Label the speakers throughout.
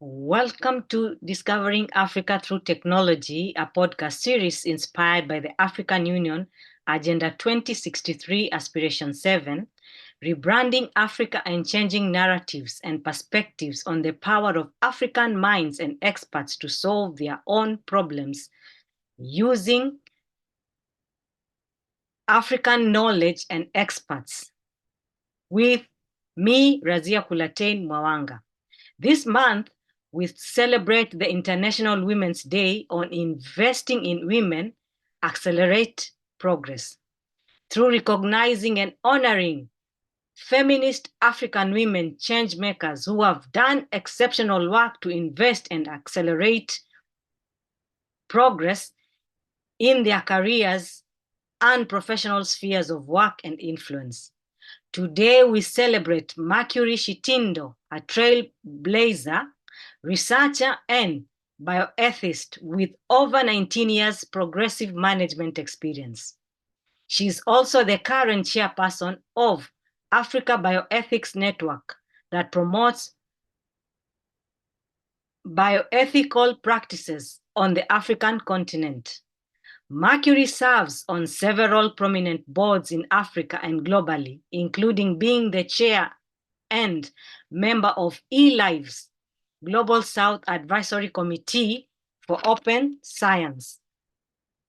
Speaker 1: Welcome to Discovering Africa Through Technology, a podcast series inspired by the African Union Agenda 2063 Aspiration 7, rebranding Africa and changing narratives and perspectives on the power of African minds and experts to solve their own problems using African knowledge and experts. With me, Razia Kulatein Mwawanga. This month, we celebrate the International Women's Day on investing in women, accelerate progress. Through recognizing and honoring feminist African women change makers who have done exceptional work to invest and accelerate progress in their careers and professional spheres of work and influence. Today, we celebrate Mercury Shitindo, a trailblazer, researcher, and bioethicist with over 19 years progressive management experience. She is also the current chairperson of Africa Bioethics Network that promotes bioethical practices on the African continent. Mercury serves on several prominent boards in Africa and globally, including being the chair and member of eLive's Global South Advisory Committee for Open Science.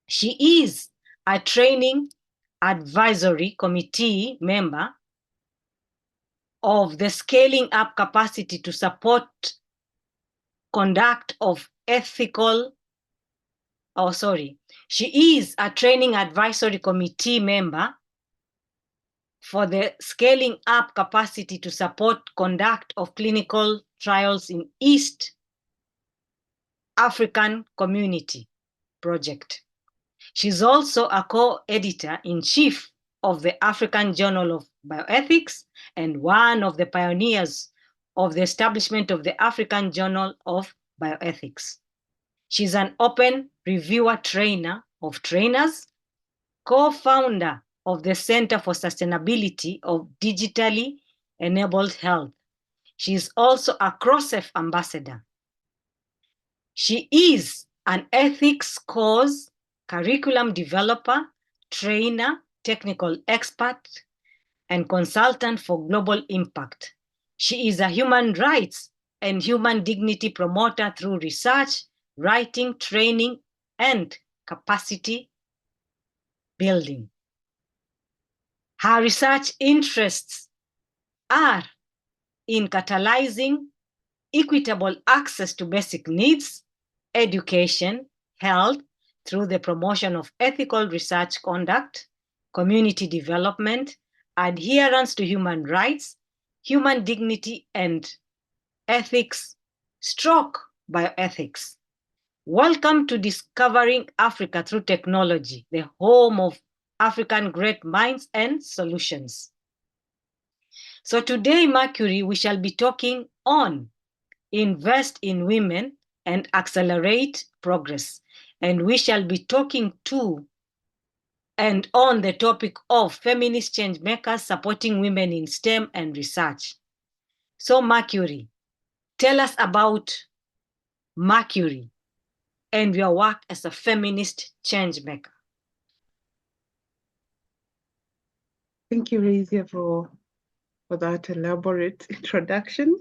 Speaker 1: She is a training advisory committee member of the Scaling Up Capacity to Support Conduct of Ethical She is a training advisory committee member for the Scaling Up Capacity to Support Conduct of Clinical Trials in East African Community Project. She's also a co-editor-in-chief of the African Journal of Bioethics and one of the pioneers of the establishment of the African Journal of Bioethics. She's an open reviewer trainer of trainers, co-founder of the Center for Sustainability of Digitally Enabled Health. She is also a CROSEF ambassador. She is an ethics course, curriculum developer, trainer, technical expert, and consultant for global impact. She is a human rights and human dignity promoter through research, writing, training, and capacity building. Her research interests are in catalyzing equitable access to basic needs, education, health, through the promotion of ethical research conduct, community development, adherence to human rights, human dignity, and ethics, bioethics. Welcome to Discovering Africa Through Technology, the home of African great minds and solutions. So today, Mercury, we shall be talking on invest in women and accelerate progress. And we shall be talking to and on the topic of feminist change makers supporting women in STEM and research. So Mercury, tell us about Mercury and your work as a feminist change maker.
Speaker 2: Thank you, Razia, for that elaborate introduction.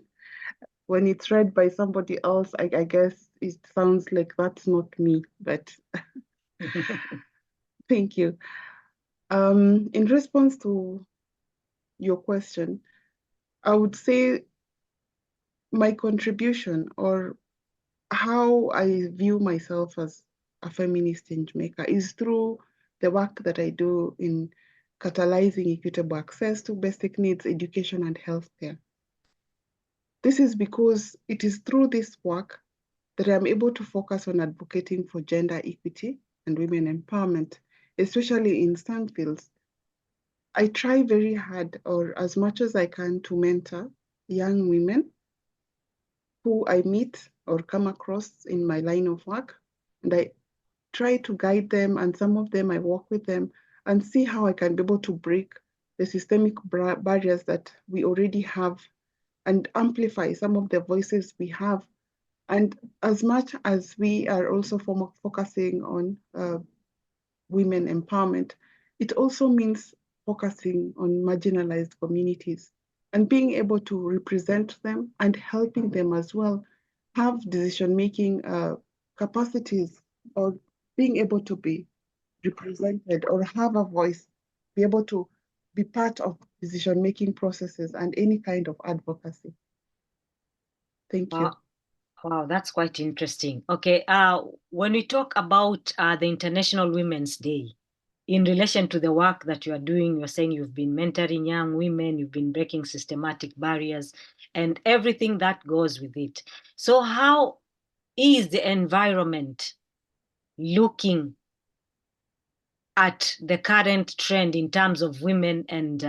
Speaker 2: When it's read by somebody else, I guess it sounds like that's not me, but thank you. In response to your question, I would say my contribution or how I view myself as a feminist change maker is through the work that I do in catalyzing equitable access to basic needs, education, and healthcare. This is because it is through this work that I'm able to focus on advocating for gender equity and women empowerment, especially in STEM fields. I try very hard, or as much as I can, to mentor young women who I meet or come across in my line of work. And I try to guide them, and some of them I work with them and see how I can be able to break the systemic barriers that we already have and amplify some of the voices we have And as much as we are also focusing on women empowerment, it also means focusing on marginalized communities and being able to represent them and helping them as well have decision-making capacities, or being able to be represented or have a voice, be able to be part of decision-making processes and any kind of advocacy. Thank you.
Speaker 1: Wow, that's quite interesting. Okay, when we talk about the International Women's Day, in relation to the work that you are doing, you're saying you've been mentoring young women, you've been breaking systematic barriers, and everything that goes with it. So how is the environment looking at the current trend in terms of women and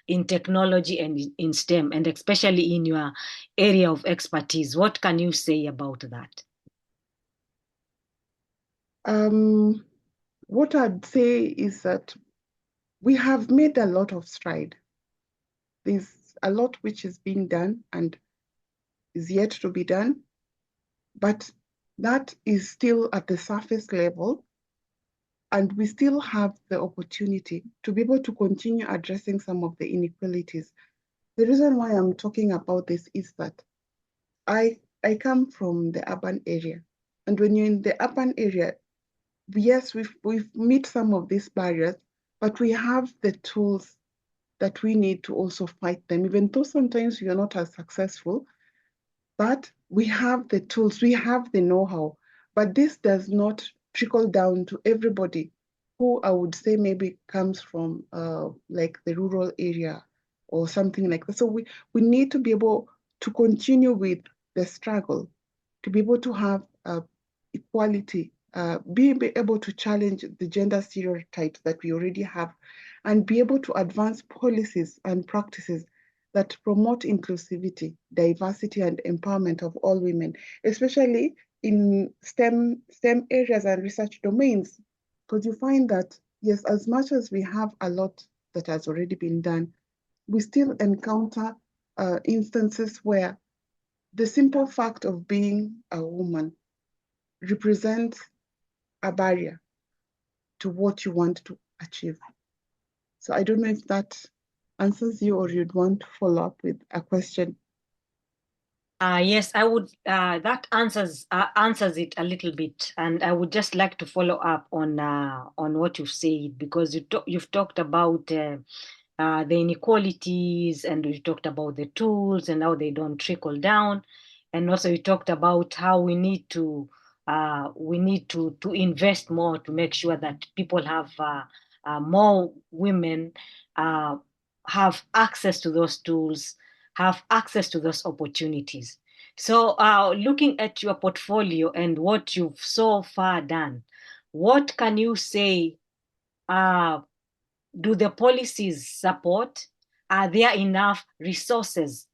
Speaker 1: in technology and in STEM, and especially in your area of expertise? What can you say about that?
Speaker 2: What I'd say is that we have made a lot of stride. There's a lot which is being done and is yet to be done, but that is still at the surface level, and we still have the opportunity to be able to continue addressing some of the inequalities. The reason why I'm talking about this is that I come from the urban area, and when you're in the urban area, yes, we've met some of these barriers, but we have the tools that we need to also fight them, even though sometimes we are not as successful, but we have the tools, we have the know-how. But this does not trickle down to everybody who I would say maybe comes from like the rural area or something like that. So we need to be able to continue with the struggle, to be able to have equality, be able to challenge the gender stereotypes that we already have, and be able to advance policies and practices that promote inclusivity, diversity, and empowerment of all women, especially in STEM areas and research domains. Because you find that, yes, as much as we have a lot that has already been done, we still encounter instances where the simple fact of being a woman represents a barrier to what you want to achieve. So I don't know if that answers you, or you'd want to follow up with a question.
Speaker 1: Yes, I would. That answers it a little bit, and I would just like to follow up on what you've said, because you've talked about the inequalities, and we talked about the tools and how they don't trickle down, and also you talked about how we need to invest more to make sure that people have more women have access to those tools, have access to those opportunities. So looking at your portfolio and what you've so far done, what can you say do the policies support? Are there enough resources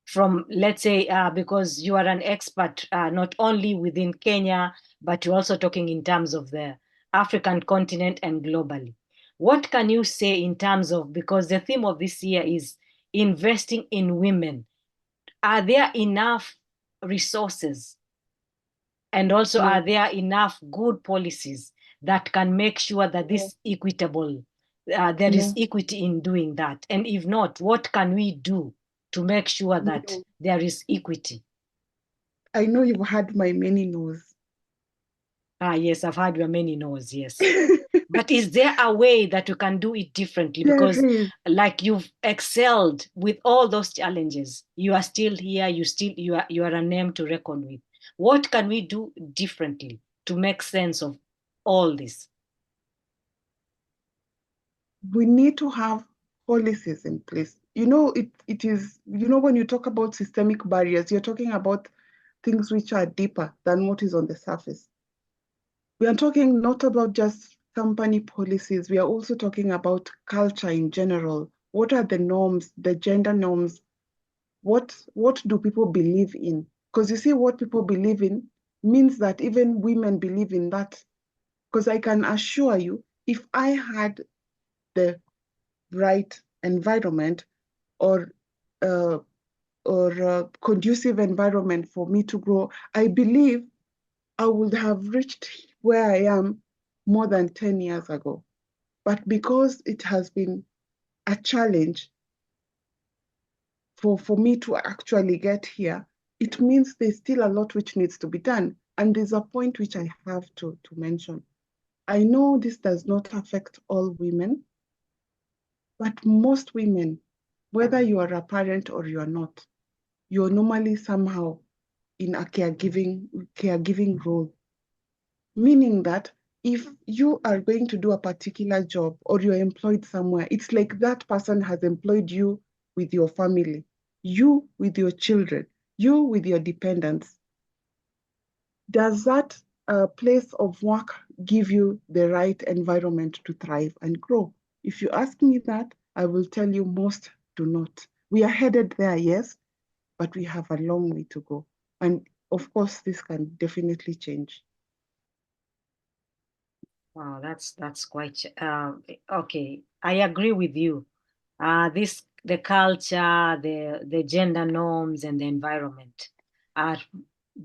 Speaker 1: from, let's say, because you are an expert not only within Kenya, but you're also talking in terms of the African continent and globally. What can you say in terms of, because the theme of this year is investing in women, are there enough resources? And also,
Speaker 2: No,
Speaker 1: are there enough good policies that can make sure that
Speaker 2: no,
Speaker 1: this equitable, there is
Speaker 2: no,
Speaker 1: equity in doing that? And if not, what can we do to make sure that
Speaker 2: no.
Speaker 1: there is equity?
Speaker 2: I know you've had my many no's.
Speaker 1: Yes, I've had your many no's, yes. But is there a way that you can do it differently?
Speaker 2: There
Speaker 1: Because
Speaker 2: is.
Speaker 1: like you've excelled with all those challenges, you are still here, you are a name to reckon with. What can we do differently to make sense of all this?
Speaker 2: We need to have policies in place. You know, it is, you know, when you talk about systemic barriers, you're talking about things which are deeper than what is on the surface. We are talking not about just company policies, we are also talking about culture in general. What are the norms, the gender norms? What do people believe in? Because you see, what people believe in means that even women believe in that. Because I can assure you, if I had the right environment or or conducive environment for me to grow, I believe I would have reached where I am more than 10 years ago. But because it has been a challenge for me to actually get here, it means there's still a lot which needs to be done. And there's a point which I have to mention. I know this does not affect all women, but most women, whether you are a parent or you are not, you're normally somehow in a caregiving role. Meaning that if you are going to do a particular job or you're employed somewhere, it's like that person has employed you with your family, you with your children, you with your dependents. Does that place of work give you the right environment to thrive and grow? If you ask me that, I will tell you most do not. We are headed there, yes, but we have a long way to go. And of course, this can definitely change.
Speaker 1: Wow, that's quite okay. I agree with you. The culture, the gender norms, and the environment are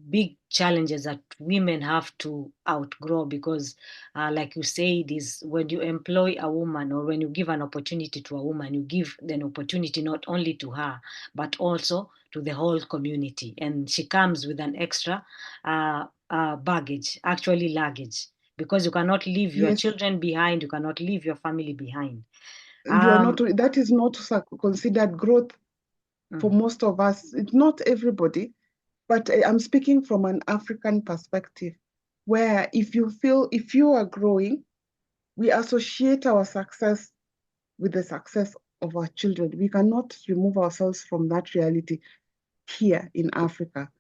Speaker 1: big challenges that women have to outgrow because, like you said, is when you employ a woman or when you give an opportunity to a woman, you give an opportunity not only to her but also to the whole community, and she comes with an extra baggage, actually luggage, because you cannot leave your
Speaker 2: Yes,
Speaker 1: children behind, you cannot leave your family behind.
Speaker 2: you are not,
Speaker 1: Um,
Speaker 2: that is not considered growth for
Speaker 1: mm,
Speaker 2: most of us. It's not everybody, but I'm speaking from an African perspective, where if you are growing, we associate our success with the success of our children. We cannot remove ourselves from that reality here in Africa.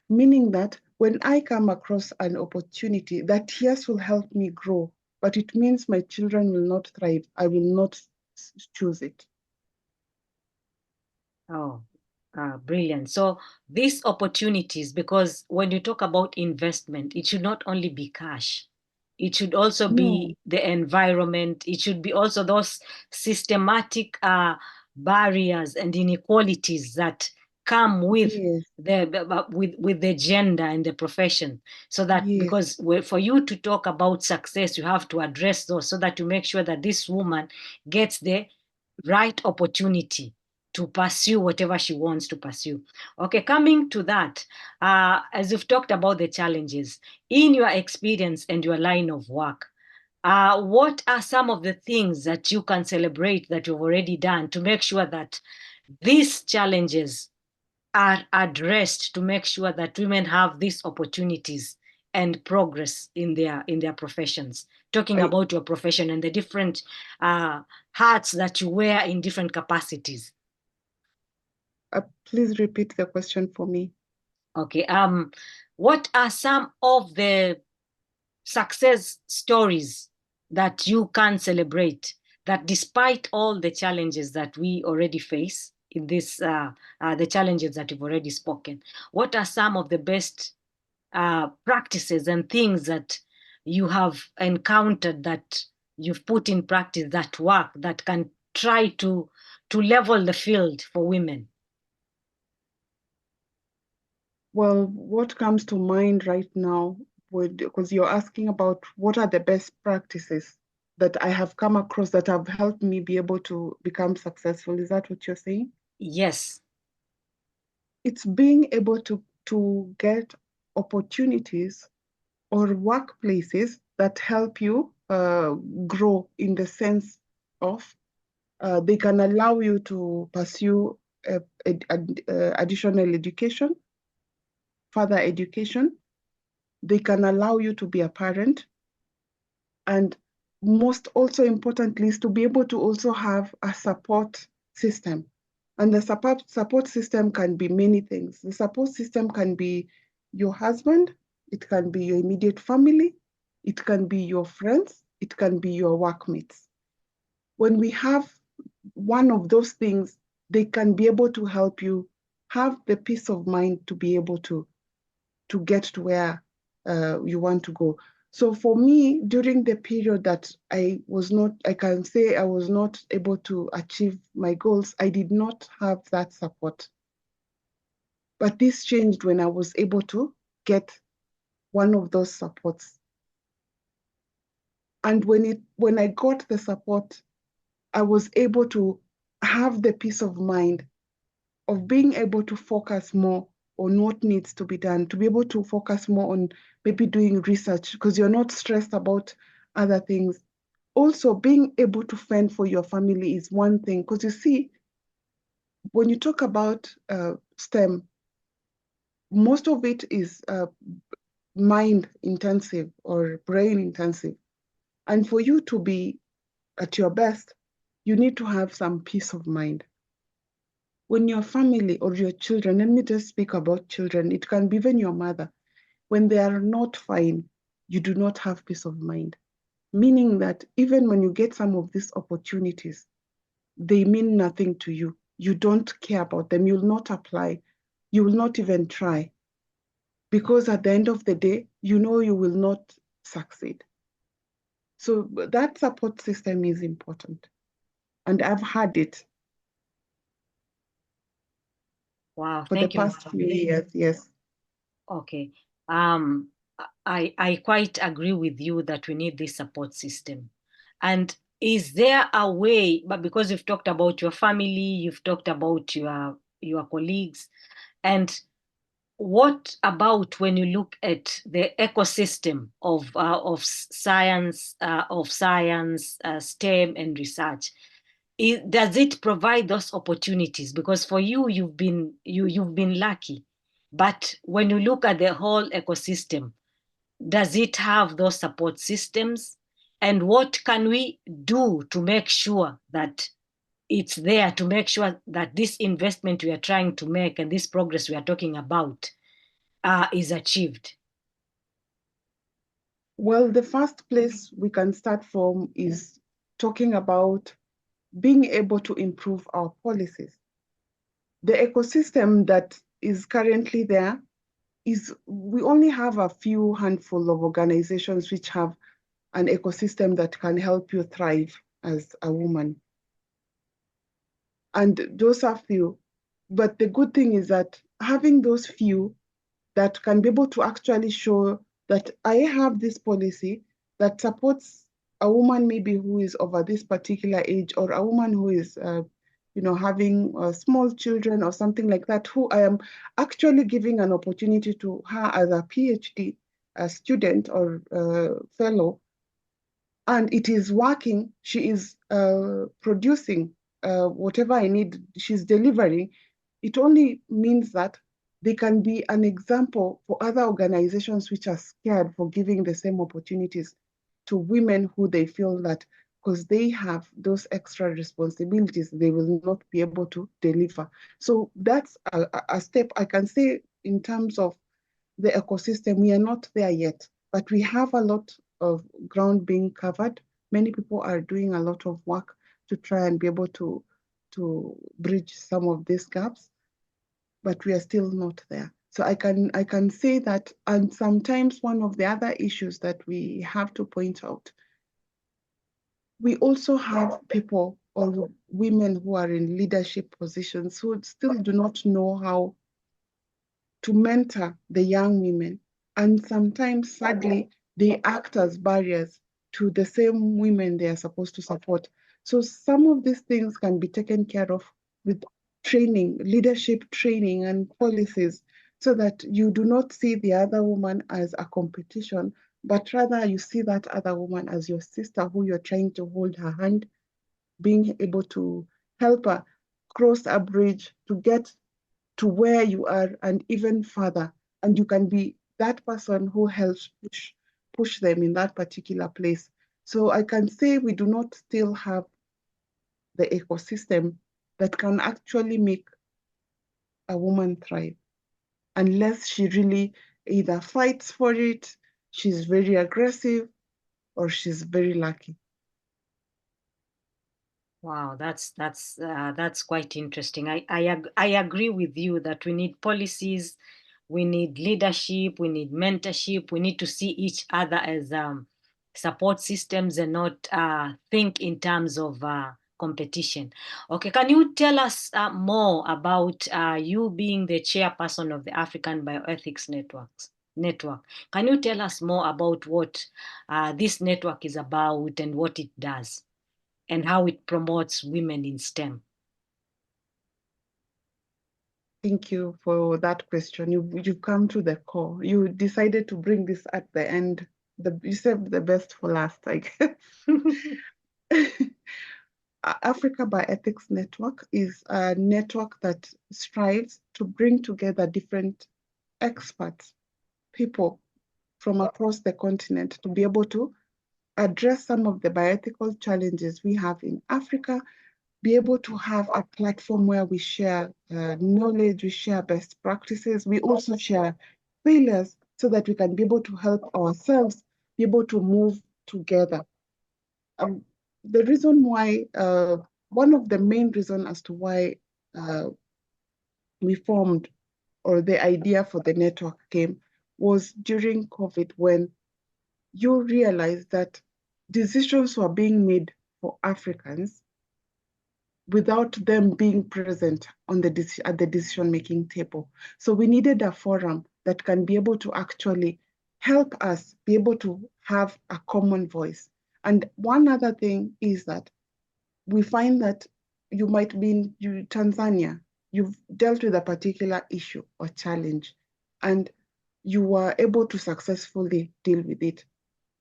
Speaker 2: Meaning that when I come across an opportunity that yes will help me grow, but it means my children will not thrive, I will not choose it.
Speaker 1: oh, brilliant. So these opportunities, because when you talk about investment, it should not only be cash. It should also
Speaker 2: No,
Speaker 1: be the environment. It should be also those systematic barriers and inequalities that come with
Speaker 2: yes,
Speaker 1: with the gender and the profession. So that
Speaker 2: yes.
Speaker 1: because for you to talk about success, you have to address those so that you make sure that this woman gets the right opportunity to pursue whatever she wants to pursue. Okay, coming to that, as you've talked about the challenges, in your experience and your line of work, what are some of the things that you can celebrate that you've already done to make sure that these challenges are addressed, to make sure that women have these opportunities and progress in their professions? Talking
Speaker 2: I
Speaker 1: about your profession and the different hats that you wear in different capacities.
Speaker 2: Please repeat the question for me.
Speaker 1: Okay. What are some of the success stories that you can celebrate, that despite all the challenges that we already face in this, the challenges that you've already spoken, what are some of the best practices and things that you have encountered, that you've put in practice, that work, that can try to level the field for women?
Speaker 2: Well, what comes to mind right now would, because you're asking about what are the best practices that I have come across that have helped me be able to become successful. Is that what you're saying?
Speaker 1: Yes.
Speaker 2: It's being able to get opportunities or workplaces that help you grow in the sense of they can allow you to pursue additional education, further education. They can allow you to be a parent. And most also importantly is to be able to also have a support system. And the support system can be many things. The support system can be your husband, it can be your immediate family, it can be your friends, it can be your workmates. When we have one of those things, they can be able to help you have the peace of mind to be able to get to where you want to go. So for me, during the period that I can say I was not able to achieve my goals, I did not have that support. But this changed when I was able to get one of those supports. And when I got the support, I was able to have the peace of mind of being able to focus more on what needs to be done, to be able to focus more on maybe doing research because you're not stressed about other things. Also, being able to fend for your family is one thing, because you see, when you talk about STEM, most of it is mind intensive or brain intensive. And for you to be at your best, you need to have some peace of mind. When your family or your children, let me just speak about children, it can be even your mother, when they are not fine, you do not have peace of mind. Meaning that even when you get some of these opportunities, they mean nothing to you. You don't care about them. You'll not apply. You will not even try. Because at the end of the day, you know you will not succeed. So that support system is important. And I've had it.
Speaker 1: Wow,
Speaker 2: For the
Speaker 1: thank you.
Speaker 2: past few years, yes.
Speaker 1: Okay. Um, I quite agree with you that we need this support system. And is there a way, but because you've talked about your family, you've talked about your colleagues, and what about when you look at the ecosystem of science, STEM and research? Does it provide those opportunities? Because for you, you've been lucky, but when you look at the whole ecosystem, does it have those support systems? And what can we do to make sure that it's there, to make sure that this investment we are trying to make and this progress we are talking about is achieved?
Speaker 2: Well, the first place we can start from is talking about being able to improve our policies. The ecosystem that is currently there is, we only have a few handful of organizations which have an ecosystem that can help you thrive as a woman. And those are few. But the good thing is that having those few that can be able to actually show that I have this policy that supports a woman maybe who is over this particular age, or a woman who is having small children or something like that, who I am actually giving an opportunity to her as a PhD student or fellow, and it is working. She is producing whatever I need, she's delivering. It only means that they can be an example for other organizations which are scared for giving the same opportunities to women who they feel that because they have those extra responsibilities, they will not be able to deliver. So that's a step I can say in terms of the ecosystem. We are not there yet, but we have a lot of ground being covered. Many people are doing a lot of work to try and be able to bridge some of these gaps, but we are still not there. So I can say that, and sometimes one of the other issues that we have to point out, we also have people or women who are in leadership positions who still do not know how to mentor the young women. And sometimes, sadly, they act as barriers to the same women they are supposed to support. So some of these things can be taken care of with training, leadership training and policies, so that you do not see the other woman as a competition, but rather you see that other woman as your sister who you're trying to hold her hand, being able to help her cross a bridge to get to where you are and even further. And you can be that person who helps push them in that particular place. So I can say we do not still have the ecosystem that can actually make a woman thrive unless she really either fights for it, she's very aggressive, or she's very lucky.
Speaker 1: Wow, that's quite interesting. I agree with you that we need policies, we need leadership, we need mentorship. We need to see each other as support systems and not think in terms of competition. Okay, can you tell us more about you being the chairperson of the African Bioethics Network? Can you tell us more about what this network is about and what it does and how it promotes women in STEM?
Speaker 2: Thank you for that question. You've come to the core. You decided to bring this at the end. You saved the best for last, I guess. Africa Bioethics Network is a network that strives to bring together different experts, people from across the continent to be able to address some of the bioethical challenges we have in Africa, be able to have a platform where we share knowledge, we share best practices, we also share failures so that we can be able to help ourselves be able to move together. The reason why, one of the main reasons as to why we formed or the idea for the network came was during COVID, when you realize that decisions were being made for Africans without them being present on at the decision-making table. So we needed a forum that can be able to actually help us be able to have a common voice. And one other thing is that we find that you might be in Tanzania, you've dealt with a particular issue or challenge, and you were able to successfully deal with it.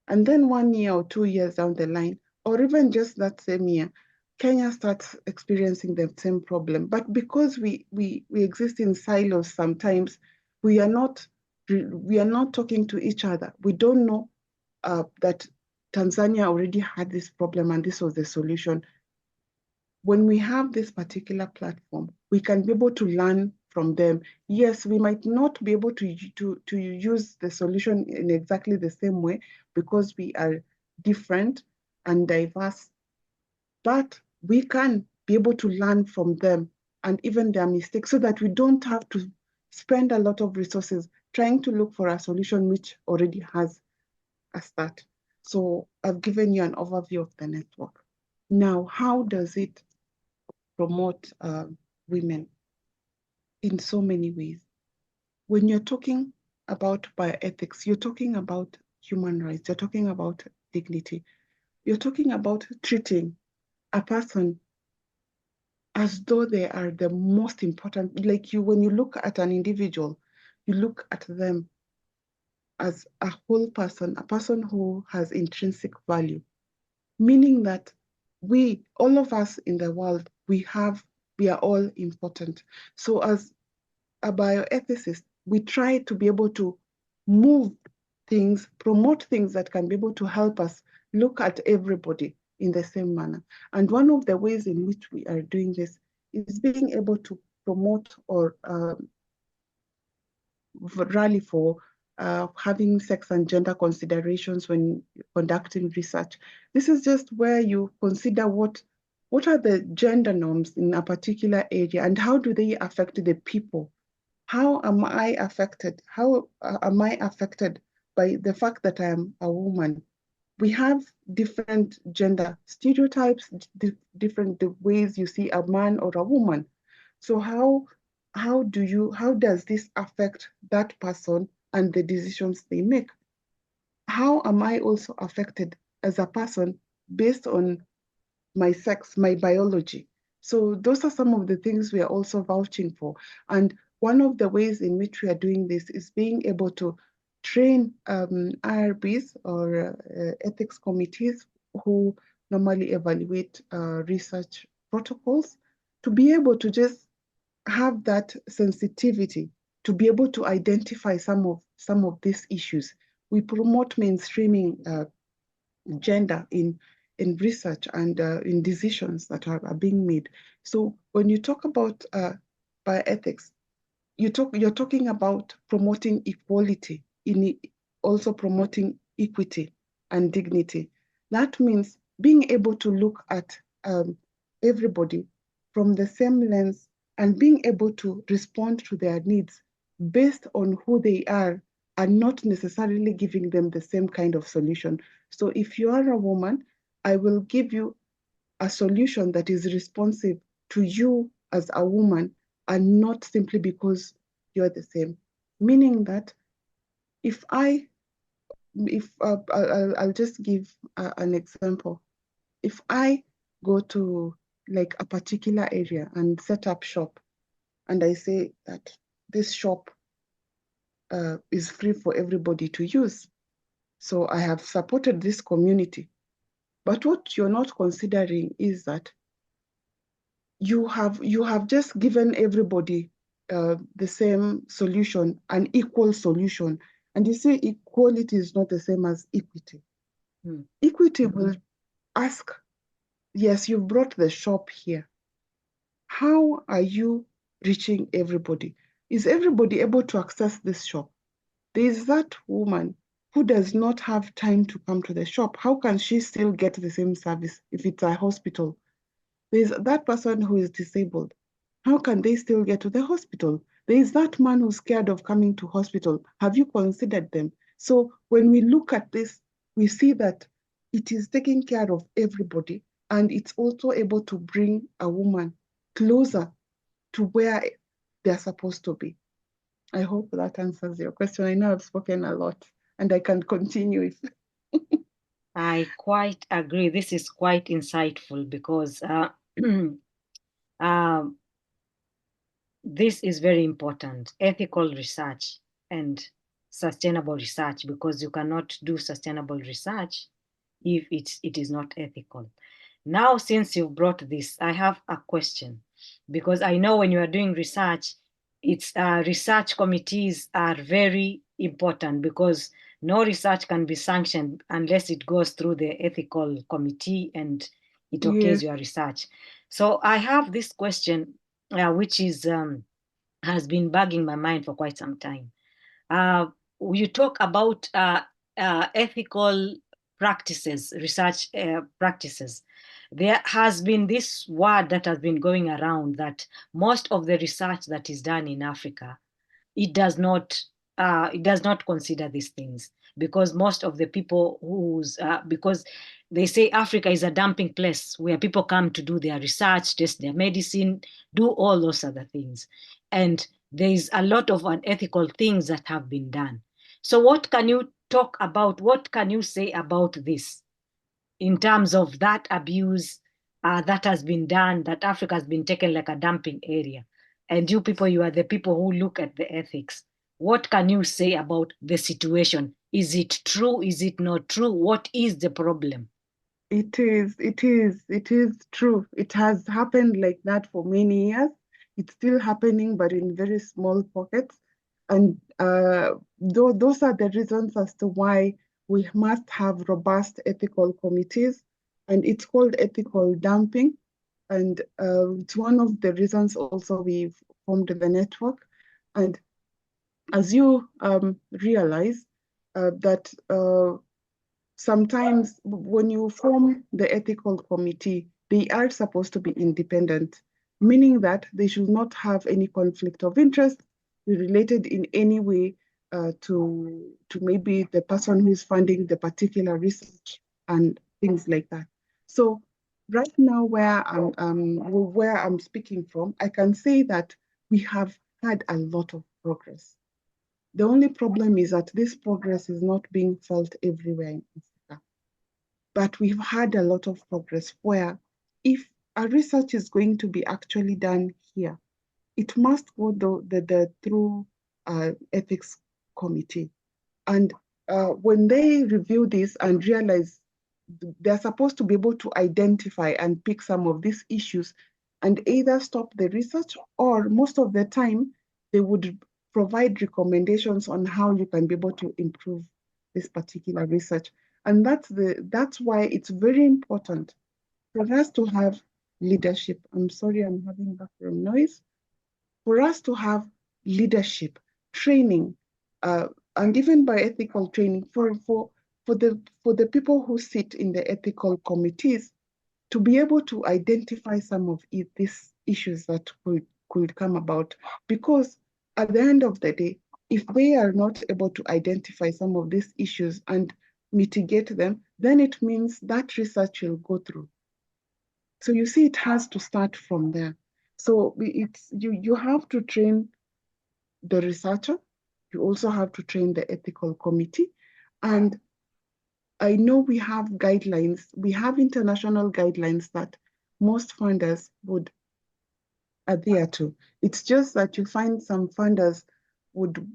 Speaker 2: And then 1 year or 2 years down the line, or even just that same year, Kenya starts experiencing the same problem. But because we exist in silos sometimes, we are not talking to each other. We don't know that Tanzania already had this problem and this was the solution. When we have this particular platform, we can be able to learn from them. Yes, we might not be able to use the solution in exactly the same way because we are different and diverse, but we can be able to learn from them and even their mistakes so that we don't have to spend a lot of resources trying to look for a solution which already has a start. So I've given you an overview of the network. Now, how does it promote women? In so many ways. When you're talking about bioethics, you're talking about human rights, you're talking about dignity, you're talking about treating a person as though they are the most important. Like when you look at an individual, you look at them as a whole person, a person who has intrinsic value, meaning that all of us in the world, we are all important. So as a bioethicist, we try to be able to move things, promote things that can be able to help us look at everybody in the same manner. And one of the ways in which we are doing this is being able to promote or rally for having sex and gender considerations when conducting research. This is just where you consider what are the gender norms in a particular area and how do they affect the people. How am I affected? How am I affected by the fact that I am a woman? We have different gender stereotypes, different ways you see a man or a woman. So how does this affect that person and the decisions they make? How am I also affected as a person based on my sex, my biology? So those are some of the things we are also vouching for. And one of the ways in which we are doing this is being able to train IRBs or ethics committees who normally evaluate research protocols to be able to just have that sensitivity to be able to identify some of these issues. We promote mainstreaming gender in research and in decisions that are being made. So when you talk about bioethics, you're talking about promoting equality, also promoting equity and dignity. That means being able to look at everybody from the same lens and being able to respond to their needs based on who they are and not necessarily giving them the same kind of solution. So if you are a woman, I will give you a solution that is responsive to you as a woman, and not simply because you're the same. Meaning that I'll just give an example. If I go to like a particular area and set up shop, and I say that this shop is free for everybody to use, so I have supported this community. But what you're not considering is that you have just given everybody the same solution, an equal solution. And you see, equality is not the same as equity. Equity will ask, yes, you've brought the shop here. How are you reaching everybody? Is everybody able to access this shop? There is that woman who does not have time to come to the shop. How can she still get the same service if it's a hospital? There's that person who is disabled. How can they still get to the hospital? There is that man who's scared of coming to hospital. Have you considered them? So when we look at this, we see that it is taking care of everybody, and it's also able to bring a woman closer to where they're supposed to be. I hope that answers your question. I know I've spoken a lot, and I can continue if
Speaker 1: I quite agree. This is quite insightful because this is very important, ethical research and sustainable research, because you cannot do sustainable research if it is not ethical. Now, since you brought this, I have a question, because I know when you are doing research, it's research committees are very important, because no research can be sanctioned unless it goes through the ethical committee and it okays your research. So I have this question, which is has been bugging my mind for quite some time. You talk about ethical practices, research practices. There has been this word that has been going around that most of the research that is done in Africa, it does not consider these things, because most of the people because they say Africa is a dumping place where people come to do their research, test their medicine, do all those other things, and there is a lot of unethical things that have been done. So what can you talk about? What can you say about this in terms of that abuse that has been done, that Africa has been taken like a dumping area? And you people, you are the people who look at the ethics. What can you say about the situation? Is it true? Is it not true? What is the problem?
Speaker 2: it is true. It has happened like that for many years. It's still happening, but in very small pockets. And those are the reasons as to why we must have robust ethical committees. And it's called ethical dumping. And it's one of the reasons also we've formed the network. And as you realize that sometimes when you form the ethical committee, they are supposed to be independent, meaning that they should not have any conflict of interest related in any way to maybe the person who is funding the particular research and things like that. So right now, where I'm speaking from, I can say that we have had a lot of progress. The only problem is that this progress is not being felt everywhere in Africa. But we've had a lot of progress where if a research is going to be actually done here, it must go through ethics committee. And when they review this and realize they're supposed to be able to identify and pick some of these issues and either stop the research, or most of the time they would provide recommendations on how you can be able to improve this particular research. And that's why it's very important for us to have leadership. I'm sorry, I'm having background noise. For us to have leadership, training, and even bioethical training for the people who sit in the ethical committees to be able to identify some of these issues that could come about. Because at the end of the day, if they are not able to identify some of these issues and mitigate them, then it means that research will go through. So you see, it has to start from there. So you have to train the researcher. You also have to train the ethical committee. And I know we have guidelines, we have international guidelines that most funders would adhere to. It's just that you find some funders would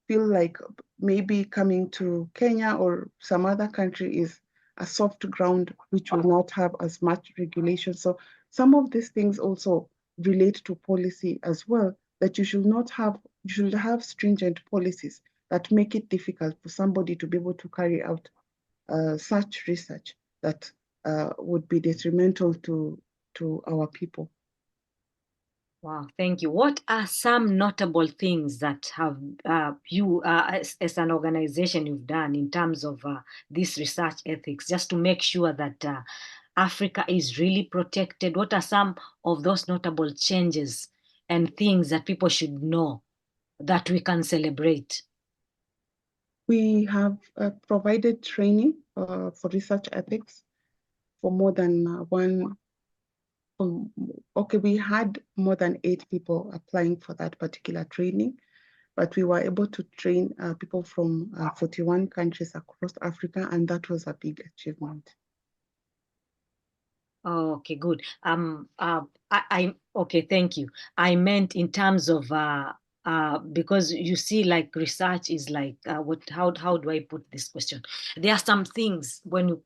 Speaker 2: feel like maybe coming to Kenya or some other country is a soft ground which will not have as much regulation. So some of these things also relate to policy as well, that you should have stringent policies that make it difficult for somebody to be able to carry out such research that would be detrimental to our people.
Speaker 1: Wow, thank you. What are some notable things that have you, as an organization, you've done in terms of this research ethics, just to make sure that Africa is really protected? What are some of those notable changes and things that people should know that we can celebrate?
Speaker 2: We have provided training for research ethics for more than we had more than 8 people applying for that particular training, but we were able to train people from 41 countries across Africa, and that was a big achievement.
Speaker 1: Oh, okay, good. Okay, thank you. I meant in terms of because you see, like research is like how do I put this question? There are some things when you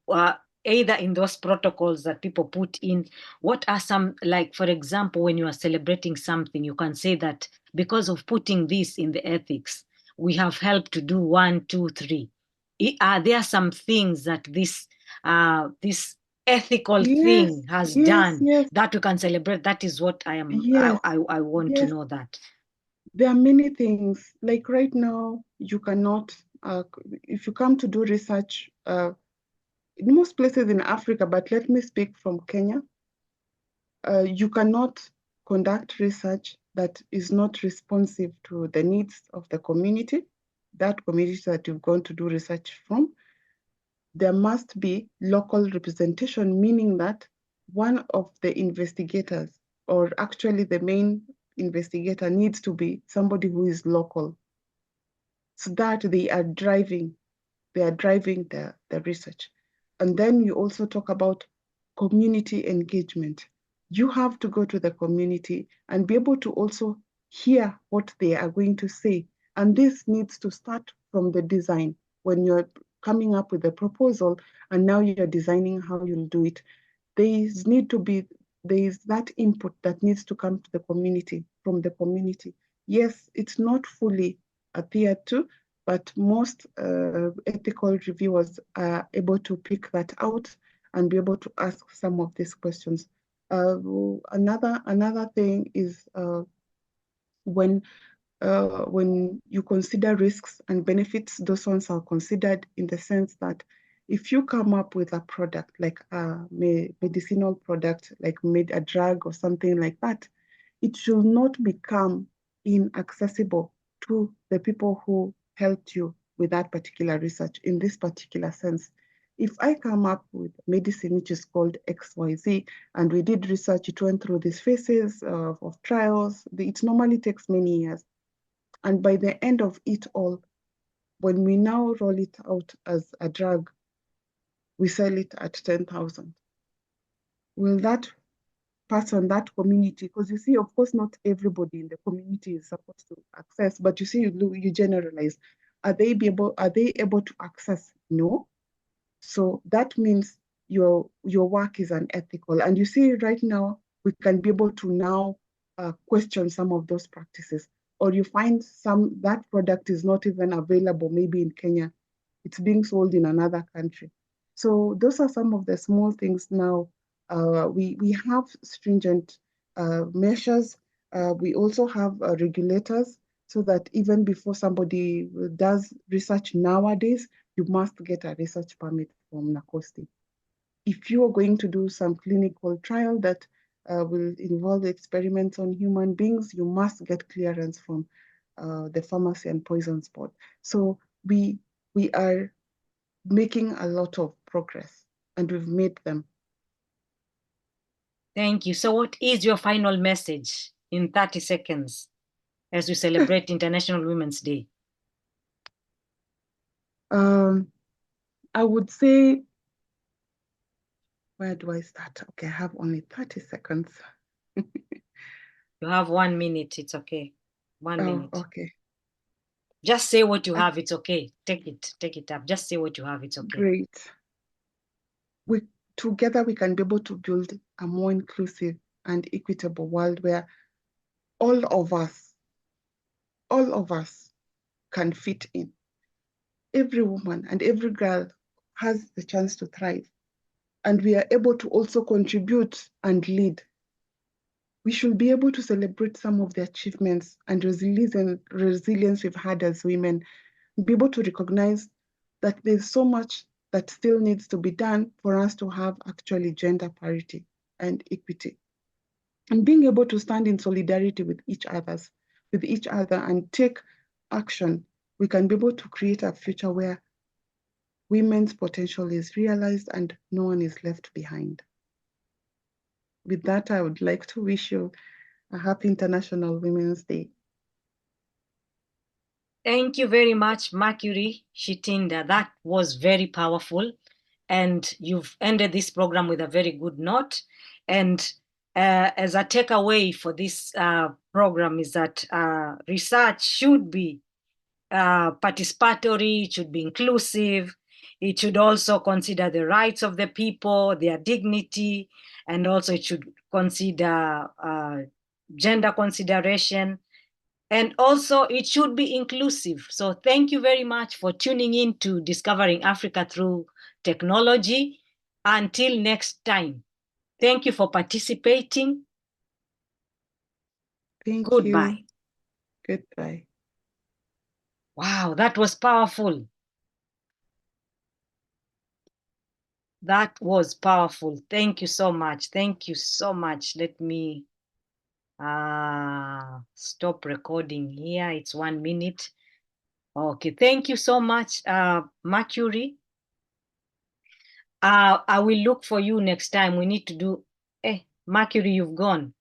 Speaker 1: either in those protocols that people put in, what are some, like for example, when you are celebrating something, you can say that because of putting this in the ethics, we have helped to do 1, 2, 3. Are there some things that this ethical
Speaker 2: Yes,
Speaker 1: thing has
Speaker 2: yes,
Speaker 1: done
Speaker 2: yes,
Speaker 1: that we can celebrate? That is what
Speaker 2: yes,
Speaker 1: I want to
Speaker 2: yes.
Speaker 1: know that.
Speaker 2: There are many things. Like right now, you cannot, if you come to do research, in most places in Africa, but let me speak from Kenya, you cannot conduct research that is not responsive to the needs of the community, that community that you've gone to do research from. There must be local representation, meaning that one of the investigators, or actually the main investigator, needs to be somebody who is local, so that they are driving the research. And then you also talk about community engagement. You have to go to the community and be able to also hear what they are going to say. And this needs to start from the design. When you're coming up with a proposal and now you're designing how you'll do it, there is that input that needs to come to the community, from the community. Yes, it's not fully adhered to, but most ethical reviewers are able to pick that out and be able to ask some of these questions. Another thing is when you consider risks and benefits, those ones are considered in the sense that if you come up with a product like a medicinal product, like made a drug or something like that, it should not become inaccessible to the people who helped you with that particular research in this particular sense. If I come up with medicine which is called XYZ, and we did research, it went through these phases of trials, it normally takes many years. And by the end of it all, when we now roll it out as a drug, we sell it at 10,000. Will that person, that community, because you see, of course, not everybody in the community is supposed to access, but you see, you generalize. Are they able to access? No. So that means your work is unethical. And you see, right now, we can be able to now question some of those practices. Or you find that product is not even available, maybe in Kenya. It's being sold in another country. So those are some of the small things now. We have stringent measures. We also have regulators, so that even before somebody does research nowadays, you must get a research permit from NACOSTI. If you are going to do some clinical trial that will involve experiments on human beings, you must get clearance from the Pharmacy and Poisons Board. So we are making a lot of progress, and we've made them.
Speaker 1: Thank you. So what is your final message in 30 seconds as we celebrate International Women's Day?
Speaker 2: I would say, where do I start? Okay, I have only 30 seconds.
Speaker 1: You have 1 minute. It's okay. 1 minute.
Speaker 2: Okay.
Speaker 1: Just say what you have. It's okay. Take it up. Just say what you have. It's okay.
Speaker 2: Great. Together we can be able to build a more inclusive and equitable world where all of us can fit in. Every woman and every girl has the chance to thrive, and we are able to also contribute and lead. We should be able to celebrate some of the achievements and resilience we've had as women, be able to recognize that there's so much that still needs to be done for us to have actually gender parity and equity. And being able to stand in solidarity with each other and take action, we can be able to create a future where women's potential is realized and no one is left behind. With that, I would like to wish you a happy International Women's Day.
Speaker 1: Thank you very much, Mercury Shitindo. That was very powerful. And you've ended this program with a very good note. And as a takeaway for this program is that research should be participatory, it should be inclusive, it should also consider the rights of the people, their dignity, and also it should consider gender consideration, and also it should be inclusive. So thank you very much for tuning in to Discovering Africa Through Technology. Until next time, thank you for participating.
Speaker 2: Thank
Speaker 1: Goodbye.
Speaker 2: you. Goodbye.
Speaker 1: Wow, that was powerful. That was powerful. Thank you so much. Thank you so much. Let me stop recording here. It's 1 minute. Okay, thank you so much, Mercury. I will look for you next time. We need to do, Mercury, you've gone.